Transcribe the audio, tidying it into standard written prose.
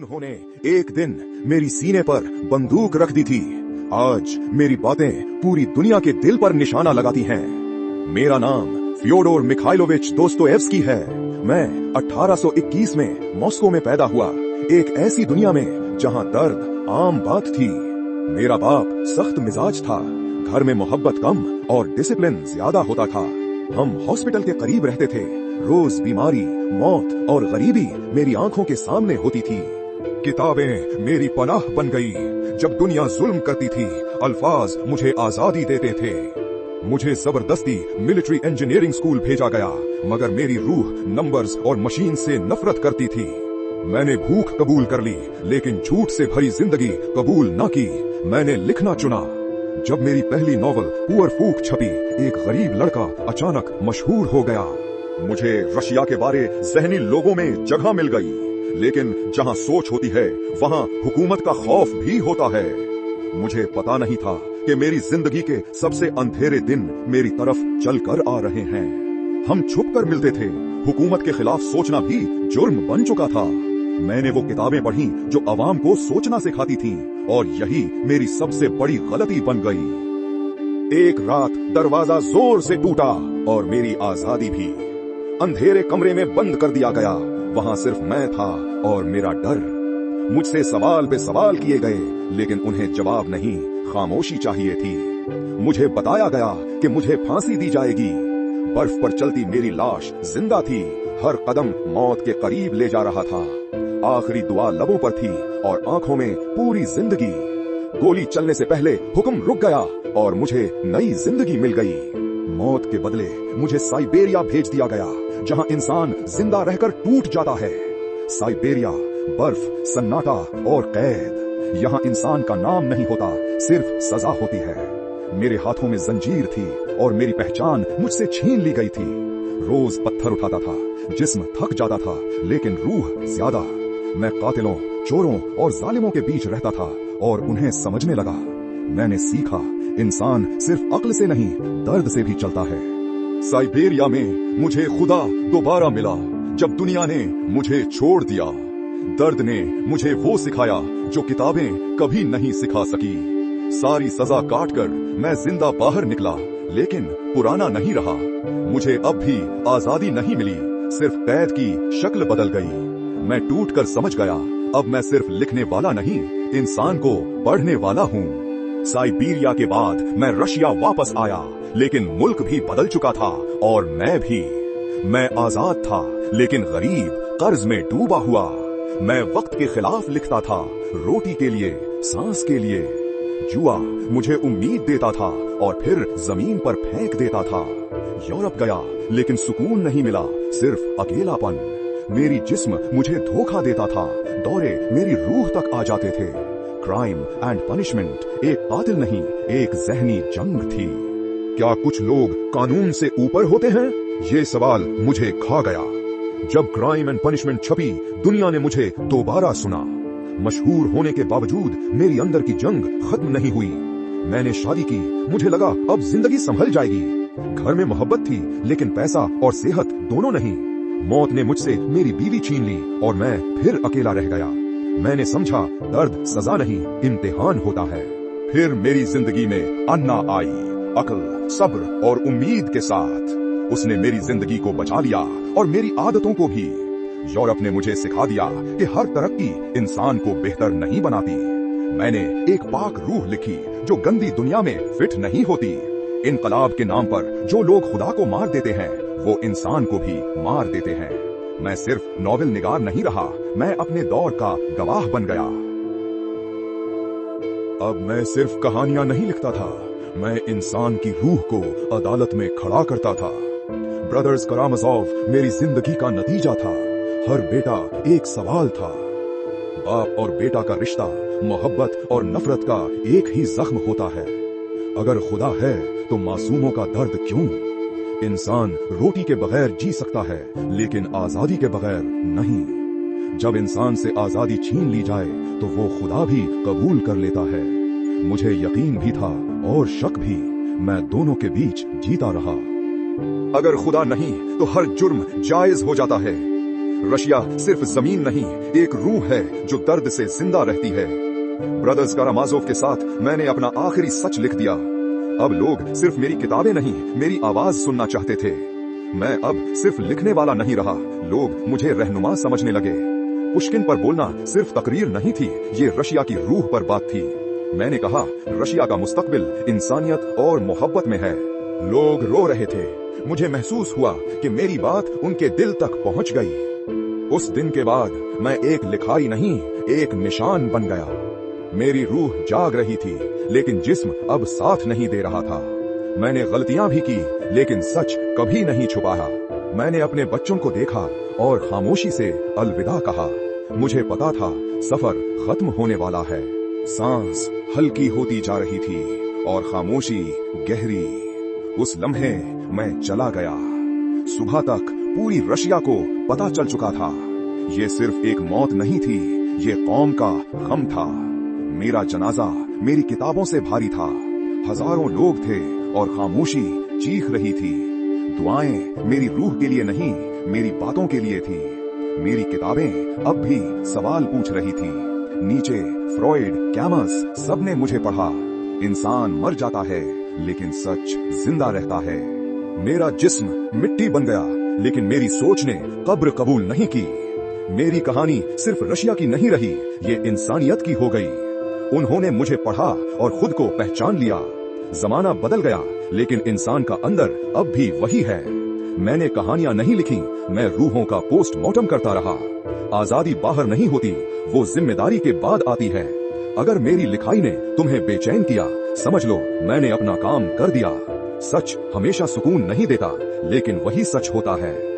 उन्होंने एक दिन मेरी सीने पर बंदूक रख दी थी। आज मेरी बातें पूरी दुनिया के दिल पर निशाना लगाती हैं। मेरा नाम फ्योडोर मिखाइलोविच दोस्तोयेव्स्की है। मैं 1821 में मॉस्को में पैदा हुआ, एक ऐसी दुनिया में जहां दर्द आम बात थी। मेरा बाप सख्त मिजाज था, घर में मोहब्बत कम और डिसिप्लिन ज्यादा होता था। हम हॉस्पिटल के करीब रहते थे। रोज बीमारी, मौत और गरीबी मेरी आंखों के सामने होती थी। किताबें मेरी पनाह बन गई। जब दुनिया जुल्म करती थी, अल्फाज मुझे आजादी देते थे। मुझे जबरदस्ती मिलिट्री इंजीनियरिंग स्कूल भेजा गया, मगर मेरी रूह नंबर्स और मशीन से नफरत करती थी। मैंने भूख कबूल कर ली, लेकिन झूठ से भरी जिंदगी कबूल न की। मैंने लिखना चुना। जब मेरी पहली नॉवल पुअर फूक छपी, एक गरीब लड़का अचानक मशहूर हो गया। मुझे रशिया के बारे ज़हनी लोगों में जगह मिल गई, लेकिन जहां सोच होती है वहां हुकूमत का खौफ भी होता है। मुझे पता नहीं था कि मेरी जिंदगी के सबसे अंधेरे दिन मेरी तरफ चल कर आ रहे हैं। हम छुप कर मिलते थे। हुकूमत के खिलाफ सोचना भी जुर्म बन चुका था। मैंने वो किताबें पढ़ी जो अवाम को सोचना सिखाती थीं, और यही मेरी सबसे बड़ी गलती बन गई। एक रात दरवाजा जोर से टूटा और मेरी आजादी भी। अंधेरे कमरे में बंद कर दिया गया। वहां सिर्फ मैं था और मेरा डर। मुझसे सवाल पे सवाल किए गए, लेकिन उन्हें जवाब नहीं, खामोशी चाहिए थी। मुझे बताया गया कि मुझे फांसी दी जाएगी। बर्फ पर चलती मेरी लाश जिंदा थी, हर कदम मौत के करीब ले जा रहा था। आखिरी दुआ लबों पर थी और आंखों में पूरी जिंदगी। गोली चलने से पहले हुक्म रुक गया और मुझे नई जिंदगी मिल गई। मौत के बदले मुझे साइबेरिया भेज दिया गया, जहां इंसान जिंदा रहकर टूट जाता है। साइबेरिया, बर्फ, सन्नाटा और कैद। यहाँ इंसान का नाम नहीं होता, सिर्फ सजा होती है। मेरे हाथों में जंजीर थी और मेरी पहचान मुझसे छीन ली गई थी। रोज पत्थर उठाता था, जिस्म थक जाता था, लेकिन रूह ज्यादा। मैं कातिलों, चोरों और जालिमों के बीच रहता था और उन्हें समझने लगा। मैंने सीखा, इंसान सिर्फ अक्ल से नहीं, दर्द से भी चलता है। साइबेरिया में मुझे खुदा दोबारा मिला, जब दुनिया ने मुझे छोड़ दिया। दर्द ने मुझे वो सिखाया जो किताबें कभी नहीं सिखा सकी। सारी सजा काटकर मैं जिंदा बाहर निकला, लेकिन पुराना नहीं रहा। मुझे अब भी आजादी नहीं मिली, सिर्फ कैद की शक्ल बदल गई। मैं टूटकर समझ गया, अब मैं सिर्फ लिखने वाला नहीं, इंसान को पढ़ने वाला हूँ। साइबेरिया के बाद मैं रशिया वापस आया, लेकिन मुल्क भी बदल चुका था और मैं भी। मैं आजाद था, लेकिन गरीब, कर्ज में डूबा हुआ। मैं वक्त के खिलाफ लिखता था, रोटी के लिए, सांस के लिए। जुआ मुझे उम्मीद देता था और फिर जमीन पर फेंक देता था। यूरोप गया, लेकिन सुकून नहीं मिला, सिर्फ अकेलापन। मेरी जिस्म मुझे धोखा देता था, दौरे मेरी रूह तक आ जाते थे। क्राइम एंड पनिशमेंट एक कातिल नहीं, एक जहनी जंग थी। क्या कुछ लोग कानून से ऊपर होते हैं? ये सवाल मुझे खा गया। जब क्राइम एंड पनिशमेंट छपी, दुनिया ने मुझे दोबारा सुना। मशहूर होने के बावजूद मेरी अंदर की जंग खत्म नहीं हुई। मैंने शादी की, मुझे लगा अब जिंदगी संभल जाएगी। घर में मोहब्बत थी, लेकिन पैसा और सेहत दोनों नहीं। मौत ने मुझसे मेरी बीवी छीन ली और मैं फिर अकेला रह गया। मैंने समझा, दर्द सजा नहीं, इम्तिहान होता है। फिर मेरी जिंदगी में अन्ना आई, अक्ल, सब्र और उम्मीद के साथ। उसने मेरी जिंदगी को बचा लिया और मेरी आदतों को भी। यूरोप ने मुझे सिखा दिया कि हर तरक्की इंसान को बेहतर नहीं बनाती। मैंने एक पाक रूह लिखी जो गंदी दुनिया में फिट नहीं होती। इनकलाब के नाम पर जो लोग खुदा को मार देते हैं, वो इंसान को भी मार देते हैं। मैं सिर्फ नॉवेल निगार नहीं रहा, मैं अपने दौर का गवाह बन गया। अब मैं सिर्फ कहानियां नहीं लिखता था, मैं इंसान की रूह को अदालत में खड़ा करता था। ब्रदर्स करामाजोव मेरी जिंदगी का नतीजा था। हर बेटा एक सवाल था। बाप और बेटा का रिश्ता मोहब्बत और नफरत का एक ही जख्म होता है। अगर खुदा है तो मासूमों का दर्द क्यों? इंसान रोटी के बगैर जी सकता है, लेकिन आजादी के बगैर नहीं। जब इंसान से आजादी छीन ली जाए तो वो खुदा भी कबूल कर लेता है। मुझे यकीन भी था और शक भी, मैं दोनों के बीच जीता रहा। अगर खुदा नहीं तो हर जुर्म जायज हो जाता है। रशिया सिर्फ जमीन नहीं, एक रूह है जो दर्द से जिंदा रहती है। ब्रदर्स कारामाज़ोव के साथ मैंने अपना आखिरी सच लिख दिया। अब लोग सिर्फ मेरी किताबें नहीं, मेरी आवाज सुनना चाहते थे। मैं अब सिर्फ लिखने वाला नहीं रहा, लोग मुझे रहनुमा समझने लगे। पुश्किन पर बोलना सिर्फ तकरीर नहीं थी, ये रशिया की रूह पर बात थी। मैंने कहा, रशिया का मुस्तकबिल इंसानियत और मोहब्बत में है। लोग रो रहे थे। मुझे महसूस हुआ कि मेरी बात उनके दिल तक पहुंच गई। उस दिन के बाद मैं एक लिखाई नहीं, एक निशान बन गया। मेरी रूह जाग रही थी, लेकिन जिस्म अब साथ नहीं दे रहा था। मैंने गलतियां भी की, लेकिन सच कभी नहीं छुपाया। मैंने अपने बच्चों को देखा और खामोशी से अलविदा कहा। मुझे पता था सफर खत्म होने वाला है। सांस हल्की होती जा रही थी और खामोशी गहरी। उस लम्हे मैं चला गया। सुबह तक पूरी रशिया को पता चल चुका था, ये सिर्फ एक मौत नहीं थी, ये कौम का गम था। मेरा जनाजा मेरी किताबों से भारी था। हजारों लोग थे और खामोशी चीख रही थी। दुआएं मेरी रूह के लिए नहीं, मेरी बातों के लिए थी। मेरी किताबें अब भी सवाल पूछ रही थी। नीचे फ्रॉइड, कैमस, सबने मुझे पढ़ा। इंसान मर जाता है, लेकिन सच जिंदा रहता है। मेरा जिस्म मिट्टी बन गया, लेकिन मेरी सोच ने कब्र कबूल नहीं की। मेरी कहानी सिर्फ रशिया की नहीं रही, ये इंसानियत की हो गई। उन्होंने मुझे पढ़ा और खुद को पहचान लिया। जमाना बदल गया, लेकिन इंसान का अंदर अब भी वही है। मैंने कहानियां नहीं लिखी, मैं रूहों का पोस्टमार्टम करता रहा। आजादी बाहर नहीं होती, वो जिम्मेदारी के बाद आती है। अगर मेरी लिखाई ने तुम्हें बेचैन किया, समझ लो मैंने अपना काम कर दिया। सच हमेशा सुकून नहीं देता, लेकिन वही सच होता है।